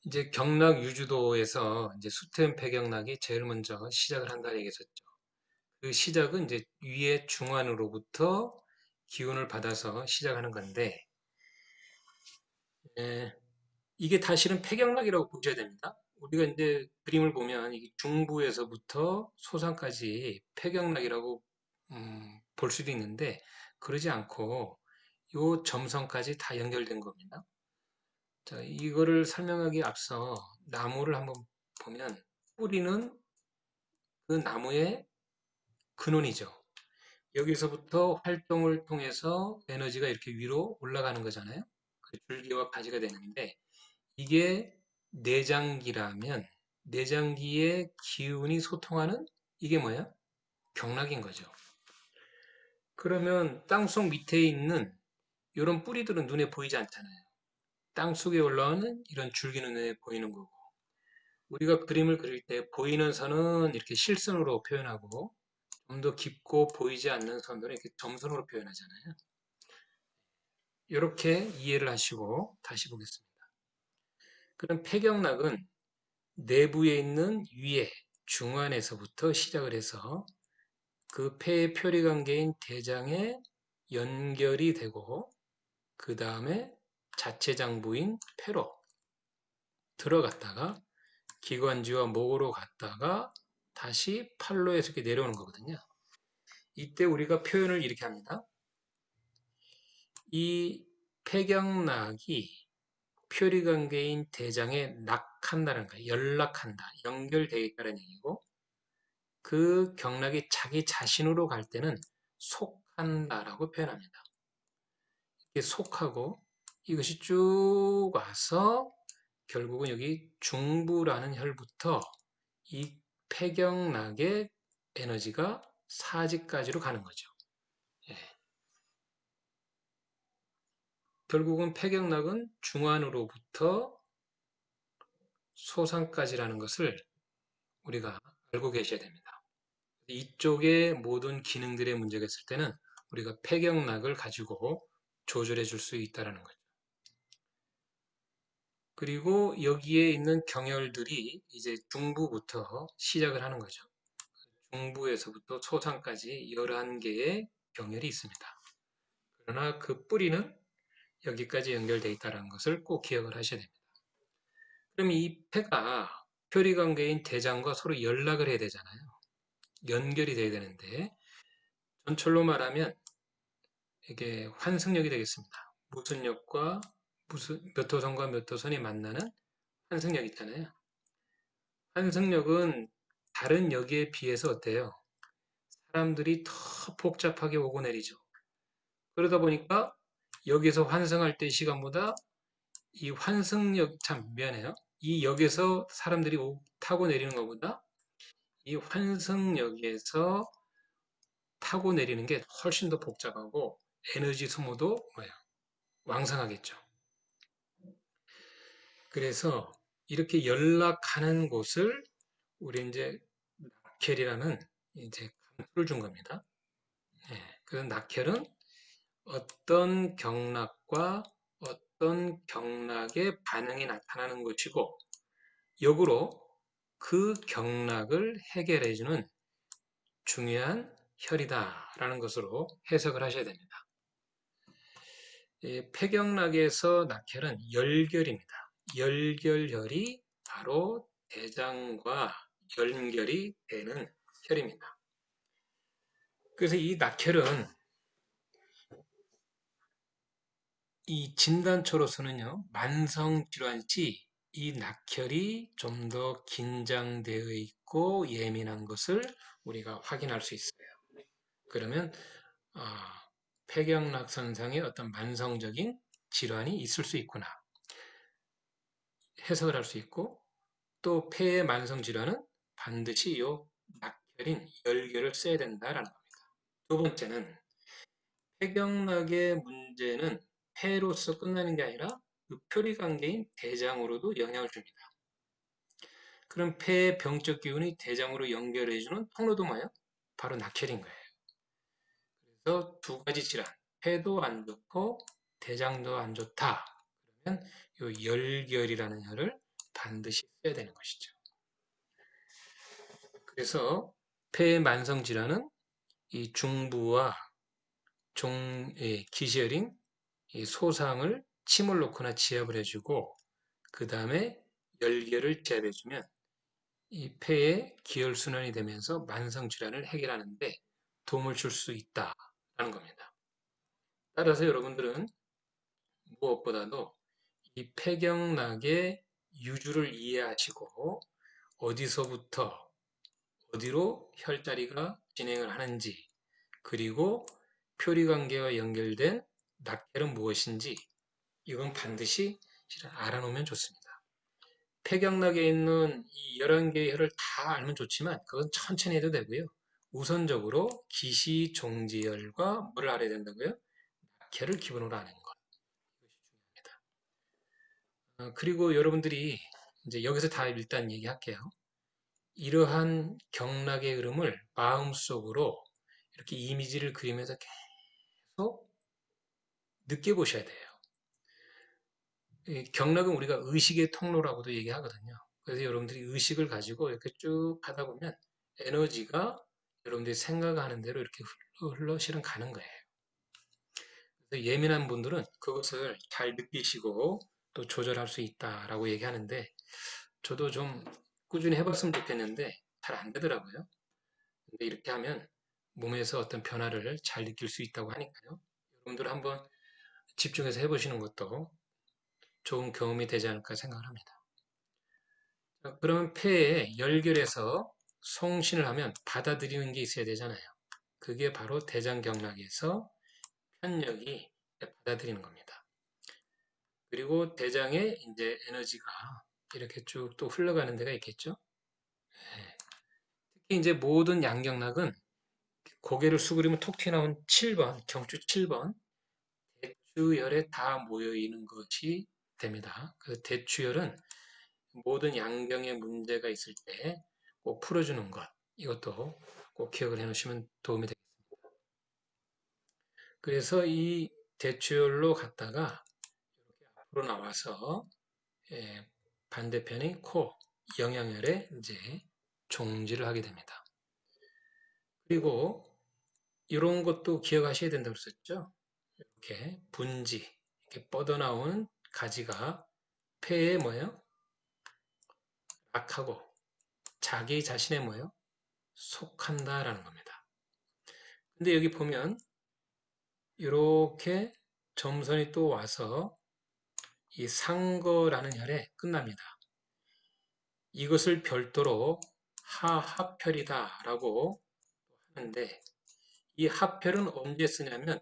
이제 경락 유주도에서 이제 수태음 폐경락이 제일 먼저 시작을 한다 얘기했었죠. 그 시작은 이제 위의 중안으로부터 기운을 받아서 시작하는 건데, 에, 이게 다 실은 폐경락이라고 보셔야 됩니다. 우리가 이제 그림을 보면 이게 중부에서부터 소상까지 폐경락이라고 볼 수도 있는데, 그러지 않고 요 점선까지 다 연결된 겁니다. 자, 이거를 설명하기 앞서 나무를 한번 보면 뿌리는 그 나무의 근원이죠. 여기서부터 활동을 통해서 에너지가 이렇게 위로 올라가는 거잖아요. 그 줄기와 가지가 되는데 이게 내장기라면 내장기의 기운이 소통하는 이게 뭐야? 경락인 거죠. 그러면 땅속 밑에 있는 이런 뿌리들은 눈에 보이지 않잖아요. 땅속에 올라오는 이런 줄기는 눈에 보이는 거고 우리가 그림을 그릴 때 보이는 선은 이렇게 실선으로 표현하고 좀 더 깊고 보이지 않는 선들은 이렇게 점선으로 표현하잖아요. 이렇게 이해를 하시고 다시 보겠습니다. 그럼 폐경락은 내부에 있는 위에 중안에서부터 시작을 해서 그 폐의 표리관계인 대장에 연결이 되고 그 다음에 자체장부인 폐로 들어갔다가 기관지와 목으로 갔다가 다시 팔로에서 이렇게 내려오는 거거든요. 이때 우리가 표현을 이렇게 합니다. 이 폐경락이 표리관계인 대장에 낙한다는 거예요. 연락한다. 연결되어 있다는 얘기고 그 경락이 자기 자신으로 갈 때는 속한다라고 표현합니다. 이게 속하고 이것이 쭉 와서 결국은 여기 중부라는 혈부터 이 폐경락의 에너지가 사지까지로 가는 거죠. 예. 결국은 폐경락은 중안으로부터 소상까지라는 것을 우리가 알고 계셔야 됩니다. 이쪽의 모든 기능들의 문제가 있을 때는 우리가 폐경락을 가지고 조절해 줄 수 있다는 거죠. 그리고 여기에 있는 경혈들이 이제 중부부터 시작을 하는 거죠. 중부에서부터 소상까지 11개의 경혈이 있습니다. 그러나 그 뿌리는 여기까지 연결되어 있다는 것을 꼭 기억을 하셔야 됩니다. 그럼 이 폐가 표리관계인 대장과 서로 연락을 해야 되잖아요. 연결이 돼야 되는데 전철로 말하면 이게 환승역이 되겠습니다. 무슨 역과 무슨 몇 호선과 몇 호선이 만나는 환승역 있잖아요. 환승역은 다른 역에 비해서 어때요? 사람들이 더 복잡하게 오고 내리죠. 그러다 보니까 여기서 환승할 때 시간보다 이 환승역 참 미안해요. 이 역에서 사람들이 타고 내리는 것보다 이 환승역에서 타고 내리는 게 훨씬 더 복잡하고 에너지 소모도 뭐야? 왕성하겠죠. 그래서 이렇게 연락하는 곳을 우리 이제 낙혈이라는 이제 감투를 준 겁니다. 예, 그래서 낙혈은 어떤 경락과 어떤 경락의 반응이 나타나는 것이고 역으로 그 경락을 해결해주는 중요한 혈이다라는 것으로 해석을 하셔야 됩니다. 폐경락에서 낙혈은 열결입니다. 열결혈이 바로 대장과 연결이 되는 혈입니다. 그래서 이 낙혈은 이 진단초로서는요, 만성질환시 이 낙혈이 좀 더 긴장되어 있고 예민한 것을 우리가 확인할 수 있어요. 그러면 폐경락선상에 어떤 만성적인 질환이 있을 수 있구나 해석을 할 수 있고 또 폐의 만성 질환은 반드시 요 낙혈인 열결을 써야 된다라는 겁니다. 두 번째는 폐경락의 문제는 폐로서 끝나는 게 아니라 그 표리관계인 대장으로도 영향을 줍니다. 그럼 폐의 병적 기운이 대장으로 연결해주는 통로도 뭐예요? 바로 낙혈인 거예요. 그래서 두 가지 질환, 폐도 안 좋고 대장도 안 좋다. 그러면 이 열결이라는 혈을 반드시 써야 되는 것이죠. 그래서 폐의 만성 질환은 이 중부와 기시혈인 이 소상을 침을 놓거나 지압을 해주고 그 다음에 열결을 제압해주면 이 폐의 기혈순환이 되면서 만성 질환을 해결하는데 도움을 줄 수 있다라는 겁니다. 따라서 여러분들은 무엇보다도 이 폐경락의 유주를 이해하시고 어디서부터 어디로 혈자리가 진행을 하는지 그리고 표리관계와 연결된 낙혈은 무엇인지 이건 반드시 알아놓으면 좋습니다. 폐경락에 있는 이 11개의 혈을 다 알면 좋지만 그건 천천히 해도 되고요. 우선적으로 기시종지혈과 뭐를 알아야 된다고요? 낙혈을 기본으로 아는 것. 이것이 중요합니다. 그리고 여러분들이 이제 여기서 다 일단 얘기할게요. 이러한 경락의 흐름을 마음속으로 이렇게 이미지를 그리면서 계속 느껴보셔야 돼요. 경락은 우리가 의식의 통로라고도 얘기하거든요. 그래서 여러분들이 의식을 가지고 이렇게 쭉 하다 보면 에너지가 여러분들이 생각하는 대로 이렇게 흘러 실은 가는 거예요. 그래서 예민한 분들은 그것을 잘 느끼시고 또 조절할 수 있다라고 얘기하는데 저도 좀 꾸준히 해봤으면 좋겠는데 잘 안 되더라고요. 근데 이렇게 하면 몸에서 어떤 변화를 잘 느낄 수 있다고 하니까요. 여러분들 한번 집중해서 해보시는 것도 좋은 경험이 되지 않을까 생각을 합니다. 그러면 폐에 열결에서 송신을 하면 받아들이는 게 있어야 되잖아요. 그게 바로 대장경락에서 편력이 받아들이는 겁니다. 그리고 대장에 이제 에너지가 이렇게 쭉 또 흘러가는 데가 있겠죠. 예. 특히 이제 모든 양경락은 고개를 수그리면 톡 튀어나온 7번, 경추 7번 대추혈에 다 모여 있는 것이 됩니다. 그래서 대추혈은 모든 양경에 문제가 있을 때 꼭 풀어주는 것, 이것도 꼭 기억을 해 놓으시면 도움이 되겠습니다. 그래서 이 대추혈로 갔다가 이렇게 앞으로 나와서 반대편인 코, 영양혈에 이제 종지를 하게 됩니다. 그리고 이런 것도 기억하셔야 된다고 했었죠. 이렇게 분지, 이렇게 뻗어나온 가지가 폐에 뭐예요? 악하고 자기 자신의 뭐예요? 속한다라는 겁니다. 근데 여기 보면 이렇게 점선이 또 와서 이 상거라는 혈에 끝납니다. 이것을 별도로 하합혈이다라고 하는데 이 합혈은 언제 쓰냐면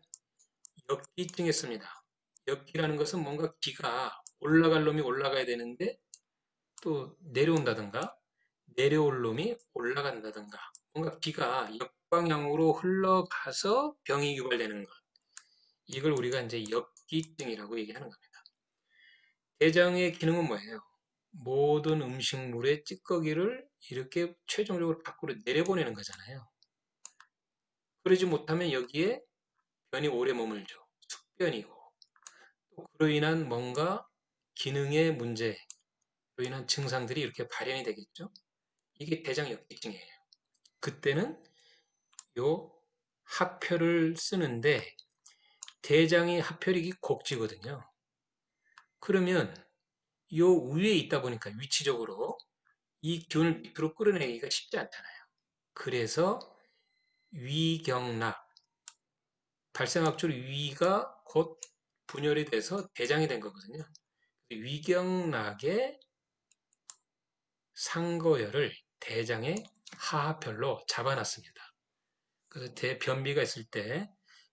역기증에 씁니다. 역기라는 것은 뭔가 기가 올라갈 놈이 올라가야 되는데 또 내려온다든가 내려올 놈이 올라간다든가 뭔가 기가 역방향으로 흘러가서 병이 유발되는 것. 이걸 우리가 이제 역기증이라고 얘기하는 겁니다. 대장의 기능은 뭐예요? 모든 음식물의 찌꺼기를 이렇게 최종적으로 밖으로 내려보내는 거잖아요. 그러지 못하면 여기에 변이 오래 머물죠. 숙변이고 또 그로 인한 뭔가 기능의 문제로 인한 증상들이 이렇게 발현이 되겠죠. 이게 대장 역기증이에요. 그때는 요 합혈을 쓰는데 대장이 합혈이 곡지거든요. 그러면 요 위에 있다 보니까 위치적으로 이 기운을 밑으로 끌어내기가 쉽지 않잖아요. 그래서 위경락, 발생학적으로 위가 곧 분열이 돼서 대장이 된 거거든요. 위경락의 상거열을 대장의 하합혈로 잡아놨습니다. 그래서 대변비가 있을 때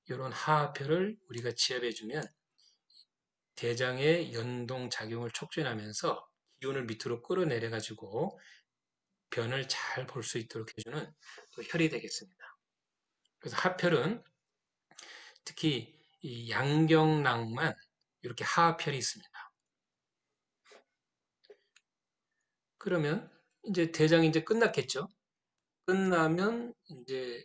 이런 하합혈을 우리가 지압해주면 대장의 연동작용을 촉진하면서 기운을 밑으로 끌어내려가지고 변을 잘 볼 수 있도록 해주는 또 혈이 되겠습니다. 그래서 하혈은 특히 이 양경락만 이렇게 하합혈이 있습니다. 그러면 이제 대장이 이제 끝났겠죠. 끝나면 이제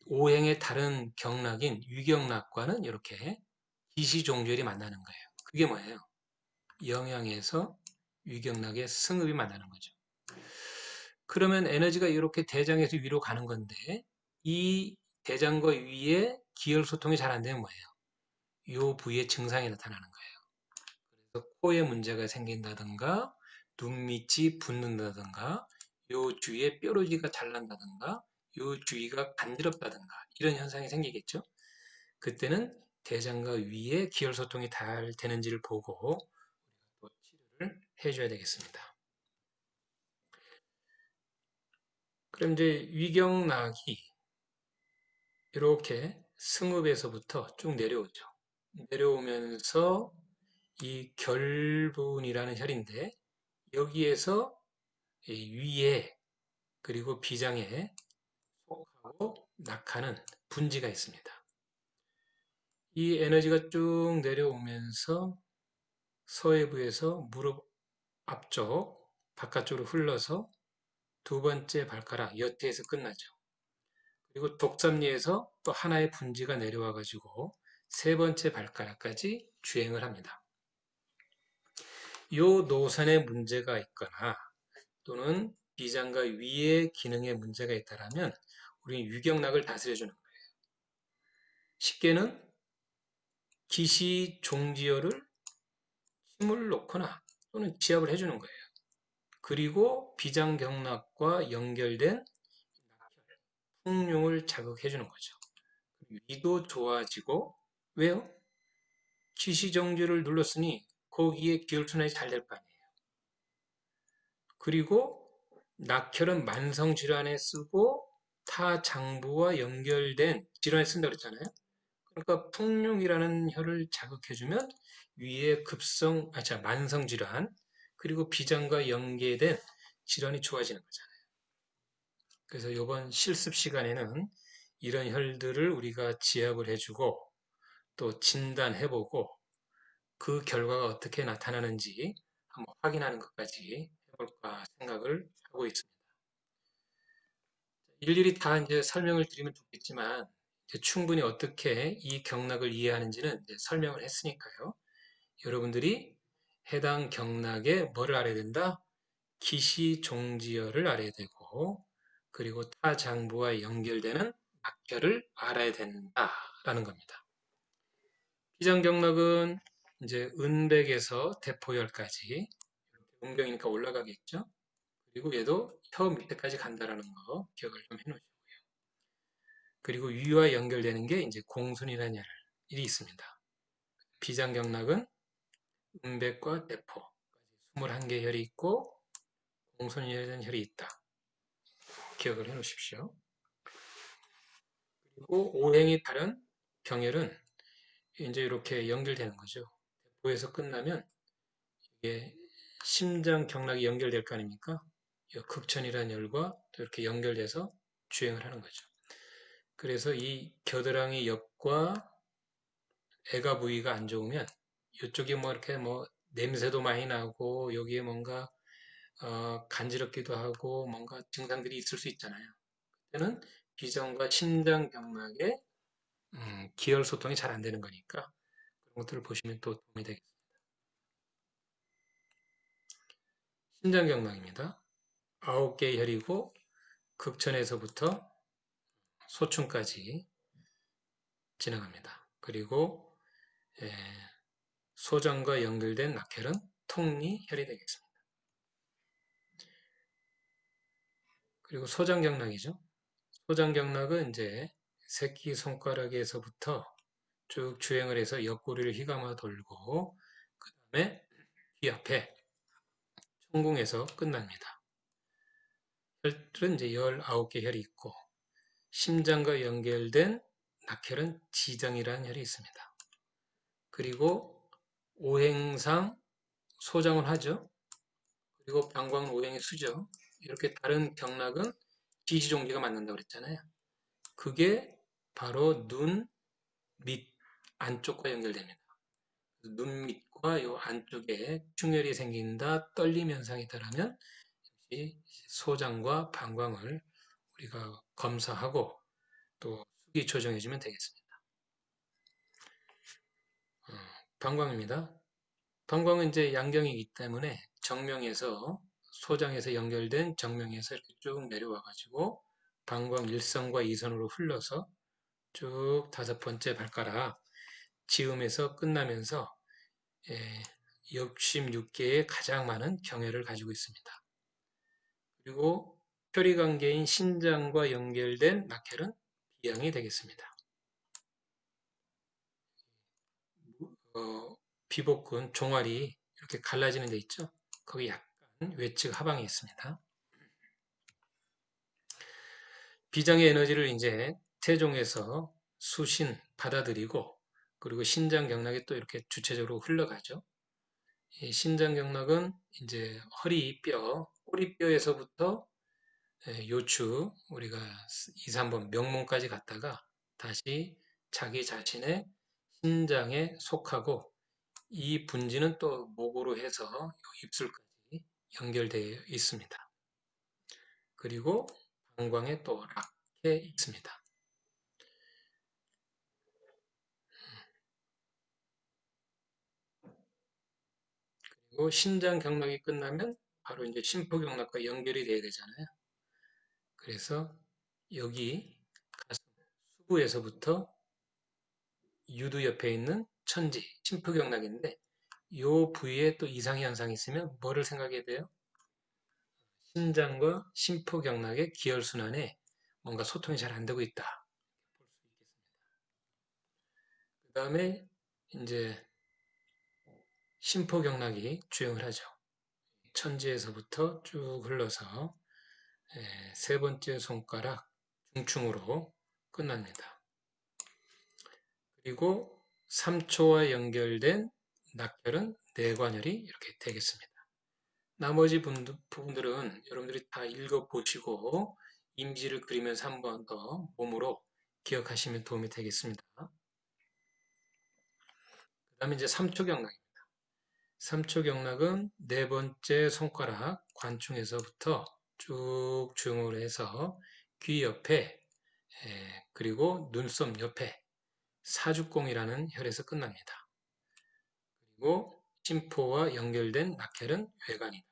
오행의 다른 경락인 위경락과는 이렇게 기시종결이 만나는 거예요. 그게 뭐예요? 영양에서 위경락의 승읍이 만나는 거죠. 그러면 에너지가 이렇게 대장에서 위로 가는 건데 이 대장과 위에 기혈소통이 잘 안 되면 뭐예요? 이 부위에 증상이 나타나는 거예요. 그래서 코에 문제가 생긴다든가 눈 밑이 붓는다든가 요 주위에 뾰루지가 잘 난다든가 요 주위가 간지럽다든가 이런 현상이 생기겠죠. 그때는 대장과 위에 기혈소통이 잘 되는지를 보고 또 치료를 해줘야 되겠습니다. 그럼 이제 위경락이 이렇게 승읍에서부터 쭉 내려오죠. 내려오면서 이 결분이라는 혈인데 여기에서 이 위에 그리고 비장에 속하고 낙하는 분지가 있습니다. 이 에너지가 쭉 내려오면서 서해부에서 무릎 앞쪽 바깥쪽으로 흘러서 두 번째 발가락 여태에서 끝나죠. 그리고 독삼리에서 또 하나의 분지가 내려와 가지고 세 번째 발가락까지 주행을 합니다. 이 노선에 문제가 있거나 또는 비장과 위의 기능에 문제가 있다면 우리는 유경락을 다스려주는 거예요. 쉽게는 기시종지혈을 힘을 놓거나 또는 지압을 해주는 거예요. 그리고 비장경락과 연결된 풍룡을 자극해주는 거죠. 위도 좋아지고 왜요? 기시정지를 눌렀으니 거기에 기혈순환이 잘 될 거 아니에요. 그리고 낙혈은 만성 질환에 쓰고 타 장부와 연결된 질환에 쓴다 그랬잖아요. 그러니까 풍룡이라는 혈을 자극해주면 위에 만성 질환 그리고 비장과 연계된 질환이 좋아지는 거잖아요. 그래서 이번 실습 시간에는 이런 혈들을 우리가 지압을 해주고 또 진단해보고 그 결과가 어떻게 나타나는지 한번 확인하는 것까지 해볼까 생각을 하고 있습니다. 일일이 다 이제 설명을 드리면 좋겠지만 이제 충분히 어떻게 이 경락을 이해하는지는 이제 설명을 했으니까요. 여러분들이 해당 경락에 뭐를 알아야 된다? 기시종지혈을 알아야 되고 그리고 타장부와 연결되는 막혈을 알아야 된다라는 겁니다. 비장경락은 이제 은백에서 대포혈까지 음경이니까 올라가겠죠. 그리고 얘도 혀 밑에까지 간다라는 거 기억을 좀 해놓으시고요. 그리고 위와 연결되는 게 이제 공순이라는 혈이 있습니다. 비장경락은 음백과 대포 21개 혈이 있고 공순이라는 혈이 있다. 기억을 해놓으십시오. 그리고 오행이 다른 경혈은 이제 이렇게 연결되는 거죠. 대포에서 끝나면 이게 심장 경락이 연결될 거 아닙니까? 극천이라는 열과 또 이렇게 연결돼서 주행을 하는 거죠. 그래서 이 겨드랑이 옆과 애가 부위가 안 좋으면 이쪽이 뭐 이렇게 뭐 냄새도 많이 나고 여기에 뭔가 간지럽기도 하고 뭔가 증상들이 있을 수 있잖아요. 그때는 비정과 심장 경락의 기혈 소통이 잘 안 되는 거니까 그런 것들을 보시면 또 도움이 되겠습니다. 심장 경락입니다. 9개의 혈이고 극천에서부터 소춘까지 진행합니다. 그리고 예, 소장과 연결된 낙혈은 톱니혈이 되겠습니다. 그리고 소장경락이죠. 소장경락은 이제 새끼손가락에서부터 쭉 주행을 해서 옆구리를 휘감아 돌고 그 다음에 귀 앞에 천궁에서 끝납니다. 혈들은 이제 19개 혈이 있고 심장과 연결된 낙혈은 지정이라는 혈이 있습니다. 그리고 오행상 소장을 하죠. 그리고 방광은 오행의 수죠. 이렇게 다른 경락은 기시종지가 맞는다고 그랬잖아요. 그게 바로 눈 밑 안쪽과 연결됩니다. 눈 밑과 요 안쪽에 충혈이 생긴다, 떨림 현상이 있다라면 이 소장과 방광을 우리가 검사하고 또 수기 조정해주면 되겠습니다. 방광입니다. 방광은 이제 양경이기 때문에 정명에서 소장에서 연결된 정명에서 이렇게 쭉 내려와 가지고 방광 1선과 2선으로 흘러서 쭉 다섯 번째 발가락 지음에서 끝나면서 66개의 가장 많은 경혈을 가지고 있습니다. 그리고 표리관계인 신장과 연결된 낙혈은 B형이 되겠습니다. 비복근 종아리 이렇게 갈라지는 데 있죠. 거기 약간 외측 하방에 있습니다. 비장의 에너지를 이제 태종에서 수신 받아들이고 그리고 신장 경락에 또 이렇게 주체적으로 흘러가죠. 이 신장 경락은 이제 허리뼈, 꼬리뼈에서부터 요추 우리가 2, 3번 명문까지 갔다가 다시 자기 자신의 신장에 속하고 이 분지는 또 목으로 해서 입술까지 연결되어 있습니다. 그리고 방광에 또 락해 있습니다. 그리고 신장 경락이 끝나면 바로 이제 심포 경락과 연결이 돼야 되잖아요. 그래서 여기 가슴 수부에서부터 유두 옆에 있는 천지 심포 경락인데 이 부위에 또 이상 현상이 있으면 뭐를 생각해야 돼요? 신장과 심포 경락의 기혈 순환에 뭔가 소통이 잘 안 되고 있다. 볼 수 있겠습니다. 그 다음에 이제 심포 경락이 주행을 하죠. 천지에서부터 쭉 흘러서 세 번째 손가락 중충으로 끝납니다. 그리고 3초와 연결된 낙혈은 뇌관혈이 이렇게 되겠습니다. 나머지 부분들은 여러분들이 다 읽어보시고 임지를 그리면서 한 번 더 몸으로 기억하시면 도움이 되겠습니다. 그 다음에 이제 3초 경락입니다. 3초 경락은 네 번째 손가락 관충에서부터 쭉 중을 해서 귀 옆에 그리고 눈썹 옆에 사죽공이라는 혈에서 끝납니다. 그리고 심포와 연결된 낙혈은 외관이다.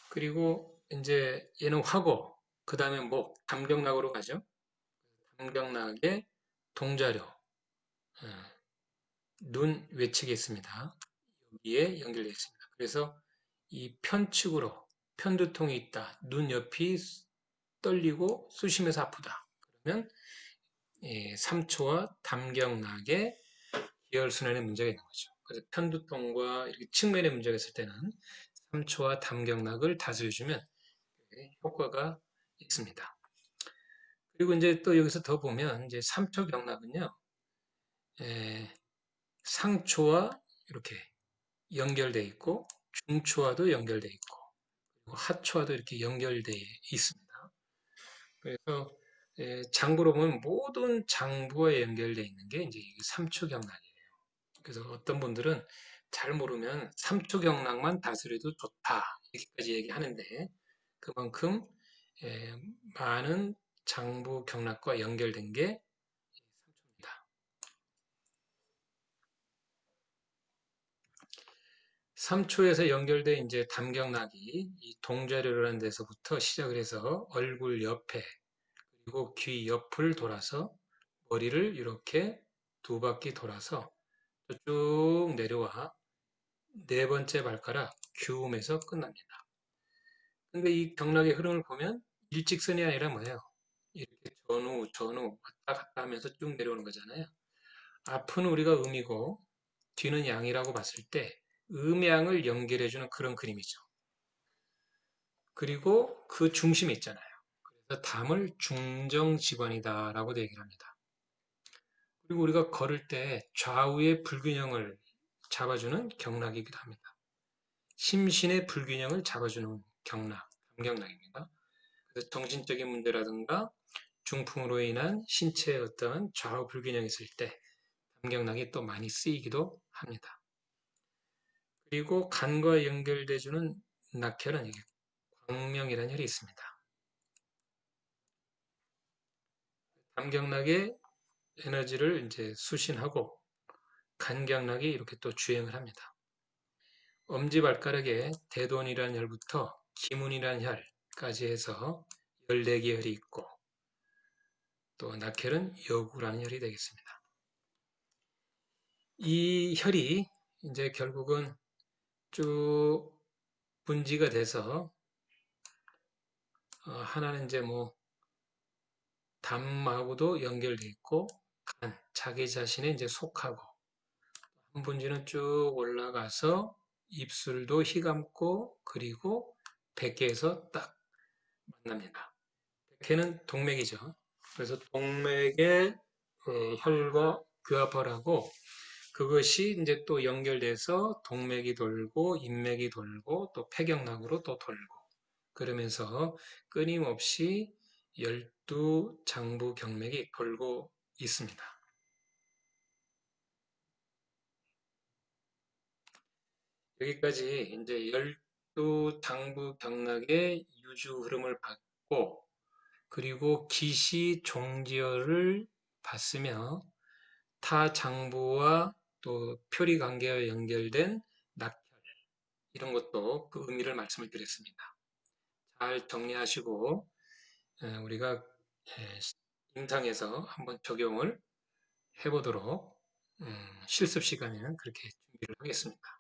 그리고 이제 얘는 화고, 그 다음에 목, 담경락으로 가죠. 담경락의 동자료, 눈 외측에 있습니다. 여기에 연결되어 있습니다. 그래서 이 편측으로 편두통이 있다. 눈 옆이 떨리고 쑤시면서 아프다. 그러면 3초와 담경락의 기혈순환에 문제가 있는 거죠. 그래서 편두통과 이렇게 측면에 문제가 있을 때는 3초와 담경락을 다스려주면 효과가 있습니다. 그리고 이제 또 여기서 더 보면 이제 3초 경락은요, 상초와 이렇게 연결되어 있고 중초와도 연결되어 있고 그리고 하초와도 이렇게 연결되어 있습니다. 그래서 장부로 보면 모든 장부와 연결되어 있는 게 이제 3초 경락이에요. 그래서 어떤 분들은 잘 모르면 3초 경락만 다스려도 좋다 이렇게까지 얘기하는데 그만큼 에, 많은 장부 경락과 연결된 게 3초입니다. 3초에서 연결된 이제 담경락이 이 동자료라는 데서부터 시작을 해서 얼굴 옆에 그리고 귀 옆을 돌아서 머리를 이렇게 두 바퀴 돌아서 쭉 내려와 네 번째 발가락 규음에서 끝납니다. 근데 이 경락의 흐름을 보면 일직선이 아니라 뭐예요? 이렇게 전후 왔다 갔다 하면서 쭉 내려오는 거잖아요. 앞은 우리가 음이고 뒤는 양이라고 봤을 때 음양을 연결해주는 그런 그림이죠. 그리고 그 중심에 있잖아요. 그래서 담을 중정지관이다라고도 얘기를 합니다. 그리고 우리가 걸을 때 좌우의 불균형을 잡아주는 경락이기도 합니다. 심신의 불균형을 잡아주는 경락, 감경락입니다. 그래서 정신적인 문제라든가 중풍으로 인한 신체의 어떤 좌우 불균형이 있을 때 감경락이 또 많이 쓰이기도 합니다. 그리고 간과 연결돼주는 낙혈은 이게 광명이라는 혈이 있습니다. 담경락의 에너지를 이제 수신하고 간경락이 이렇게 또 주행을 합니다. 엄지발가락에 대돈이라는 혈부터 기문이라는 혈까지 해서 14개 혈이 있고 또 낙혈은 여구라는 혈이 되겠습니다. 이 혈이 이제 결국은 쭉 분지가 돼서 하나는 이제 뭐 담하고도 연결돼 있고 간, 자기 자신의 이제 속하고 한 분지는 쭉 올라가서 입술도 휘감고 그리고 백계에서 딱 만납니다. 백회는 동맥이죠. 그래서 동맥의 혈과 교합을 하고 그것이 이제 또 연결돼서 동맥이 돌고 인맥이 돌고 또 폐경락으로 또 돌고 그러면서 끊임없이 12장부 경맥이 돌고 있습니다. 여기까지 이제 12장부 경락의 유주 흐름을 받고 그리고 기시 종지혈을 봤으며 타 장부와 또 표리 관계와 연결된 낙혈 이런 것도 그 의미를 말씀을 드렸습니다. 잘 정리하시고 우리가 임상에서 한번 적용을 해보도록 실습 시간에는 그렇게 준비를 하겠습니다.